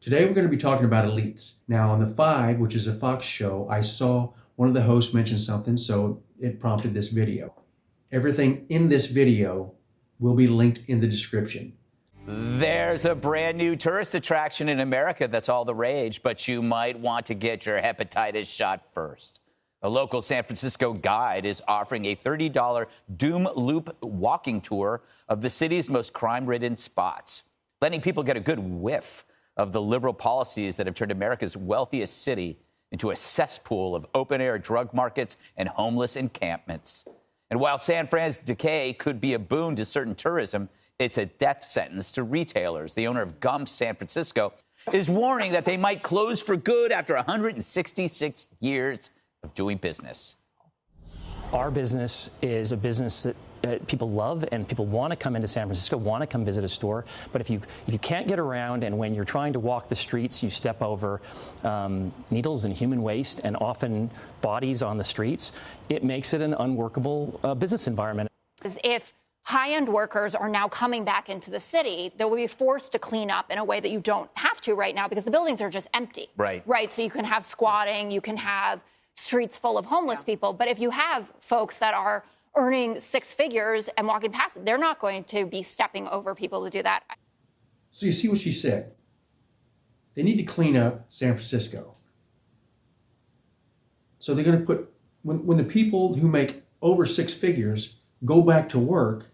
Today we're going to be talking about elites. Now on The Five, which is a Fox show, I saw one of the hosts mention something, so it prompted this video. Everything in this video will be linked in the description. There's a brand new tourist attraction in America that's all the rage, but you might want to get your hepatitis shot first. A local San Francisco guide is offering a $30 Doom Loop walking tour of the city's most crime-ridden spots, letting people get a good whiff of the liberal policies that have turned America's wealthiest city into a cesspool of open-air drug markets and homeless encampments. And while San Fran's decay could be a boon to certain tourism, it's a death sentence to retailers. The owner of Gum San Francisco is warning that they might close for good after 166 years of doing business. Our business is a business that people love, and people want to come into San Francisco, want to come visit a store. But if you can't get around, and when you're trying to walk the streets, you step over needles and human waste and often bodies on the streets, it makes it an unworkable business environment. If high-end workers are now coming back into the city, they will be forced to clean up in a way that you don't have to right now because the buildings are just empty. Right. So you can have squatting, you can have streets full of homeless people. But if you have folks that are earning six figures and walking past it, they're not going to be stepping over people to do that. So you see what she said. They need to clean up San Francisco. So they're going to put, when the people who make over six figures go back to work,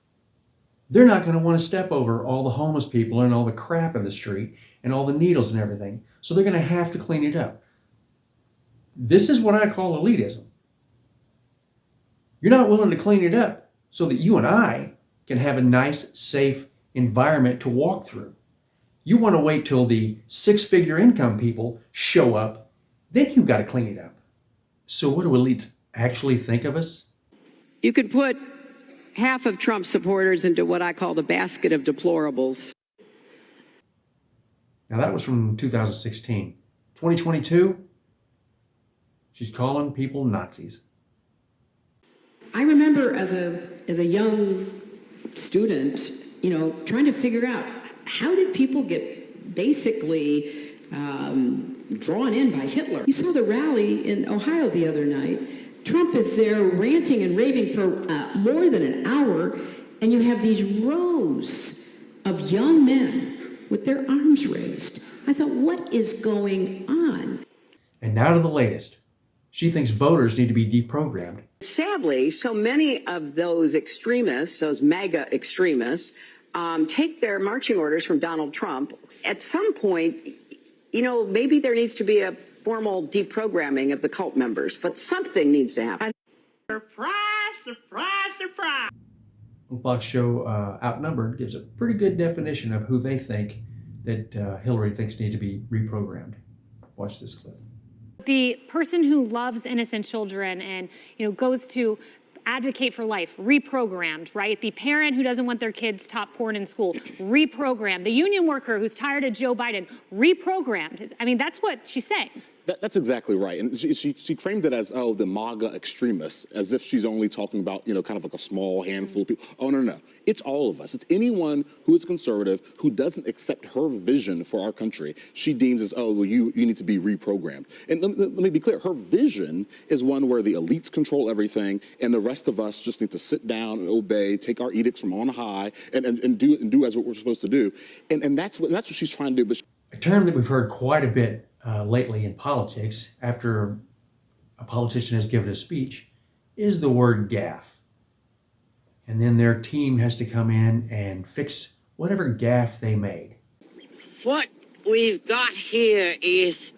they're not going to want to step over all the homeless people and all the crap in the street and all the needles and everything. So they're going to have to clean it up. This is what I call elitism. You're not willing to clean it up so that you and I can have a nice, safe environment to walk through. You want to wait till the six-figure income people show up, then you've got to clean it up. So what do elites actually think of us? You could put half of Trump supporters into what I call the basket of deplorables. Now that was from 2016. 2022, she's calling people Nazis. I remember as a young student, trying to figure out how did people get basically drawn in by Hitler. You saw the rally in Ohio the other night. Trump is there ranting and raving for more than an hour, and you have these rows of young men with their arms raised. I thought, what is going on? And now to the latest. She thinks voters need to be deprogrammed. Sadly, so many of those extremists, those MAGA extremists, take their marching orders from Donald Trump. At some point, maybe there needs to be a formal deprogramming of the cult members, but something needs to happen. Surprise, surprise, surprise. The Fox show Outnumbered gives a pretty good definition of who they think that Hillary thinks need to be reprogrammed. Watch this clip. The person who loves innocent children and, goes to advocate for life, reprogrammed, right? The parent who doesn't want their kids taught porn in school, reprogrammed. The union worker who's tired of Joe Biden, reprogrammed. I mean, that's what she's saying. That's exactly right. And she framed it as, the MAGA extremists, as if she's only talking about, kind of like a small handful of people. Oh, no. It's all of us. It's anyone who is conservative, who doesn't accept her vision for our country. She deems as, you need to be reprogrammed. And let me be clear. Her vision is one where the elites control everything, and the rest of us just need to sit down and obey, take our edicts from on high, and do as what we're supposed to do. And that's what she's trying to do. A term that we've heard quite a bit lately in politics, after a politician has given a speech, is the word gaffe. And then their team has to come in and fix whatever gaffe they made. What we've got here is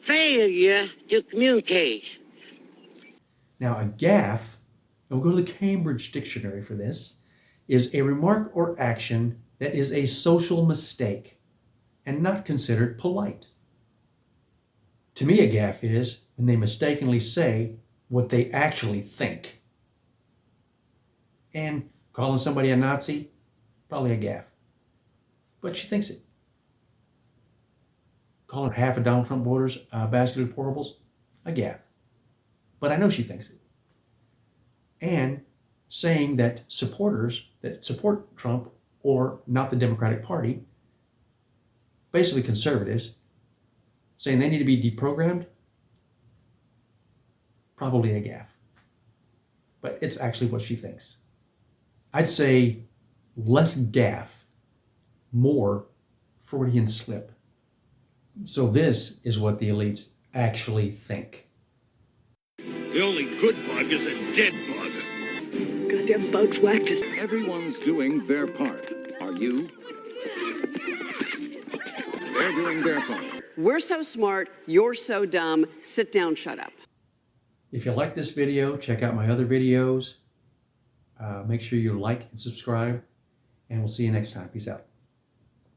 failure to communicate. Now, a gaffe, and we'll go to the Cambridge Dictionary for this, is a remark or action that is a social mistake and not considered polite. To me, a gaffe is when they mistakenly say what they actually think. And calling somebody a Nazi, probably a gaffe. But she thinks it. Calling half of Donald Trump voters a basket of deplorables, a gaffe. But I know she thinks it. And saying that supporters that support Trump or not the Democratic Party basically conservatives, saying they need to be deprogrammed, probably a gaffe. But it's actually what she thinks. I'd say less gaffe, more Freudian slip. So this is what the elites actually think. The only good bug is a dead bug. Goddamn bugs whacked us. Everyone's doing their part. Are you? They're doing their part. We're so smart, you're so dumb. Sit down, shut up. If you like this video, check out my other videos. Make sure you like and subscribe, and we'll see you next time. Peace out.